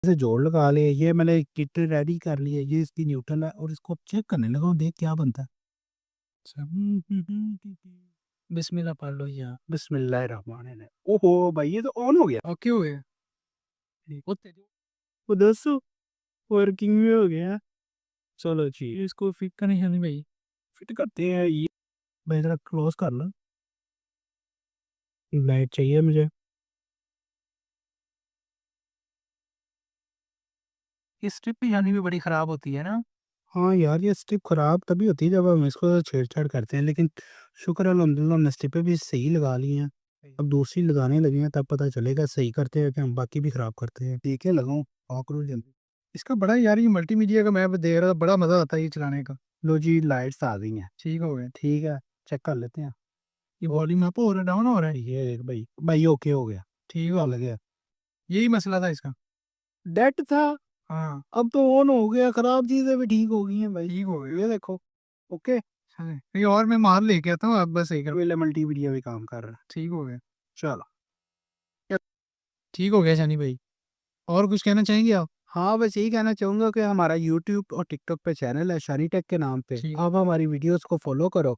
से जोड़ लगा लिए, ये मैंने किट रेडी कर ली है, ये इसकी न्यूट्रल है और इसको अब चेक करने लगा हूँ, देख क्या बनता है। अच्छा, बिस्मिल्लाह पढ़ लो यार। बिस्मिल्लाहिर्रहमानिर्रहीम। ओहो भाई, ये तो ऑन हो गया। ओके हो गया। वो तेरी वो दोस्तों वर्किंग में हो गया। चलो जी, इसको फिट करनी है भाई। फिट करते हैं ये। भाई जरा क्लोज कर लो, लाइट चाहिए मुझे। ये स्ट्रिप भी यानी भी बड़ी खराब होती है ना। हाँ यार, ये स्ट्रिप खराब तभी होती है जब हम इसको छेड़छाड़ करते हैं, लेकिन शुक्र है अल्हम्दुलिल्लाह हमने स्ट्रिपें भी सही लगा ली हैं। अब दूसरी लगाने लगे हैं तब पता चलेगा सही करते हैं कि हम बाकी भी खराब करते हैं। ठीक है, लगाऊं करो जल्दी। इसका बड़ा यार ये मल्टीमीडिया का मैं देख रहा था, बड़ा मजा आता है ये चलाने का। लो जी, लाइट्स आ गई हैं। ठीक हो गया। ठीक है, चेक कर लेते हैं। ये ओ, वॉल्यूम अप हो रहा है डाउन हो रहा है। ये देख भाई, भाई ओके हो गया। ठीक क्या हो लगे यही मसला था इसका। डेट था, हाँ अब तो ऑन हो गया, खराब चीजें भी ठीक हो गई हैं भाई। ठीक हो गया। ये देखो, ओके। हाँ, ये और मैं मार लेके आता हूँ, अब बस सही कर। मल्टीमीडिया भी काम कर रहा है। ठीक हो गया। चलो। ठीक हो गया शनी भाई। और कुछ कहना चाहेंगे आप। हाँ, बस यही कहना चाहूँगा कि हमारा यूट्यूब और टिकटॉक पे चैनल है शानी टेक के नाम पे, ठीक। आप हमारी वीडियोस को फॉलो करो।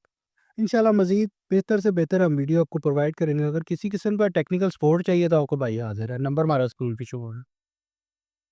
इंशाल्लाह मज़ीद बेहतर से बेहतर हम वीडियो आपको प्रोवाइड करेंगे। अगर किसी किस्म का टेक्निकल सपोर्ट चाहिए तो आपको भाई हाज़िर है, नंबर हमारा स्क्रीन पे शो हो रहा है।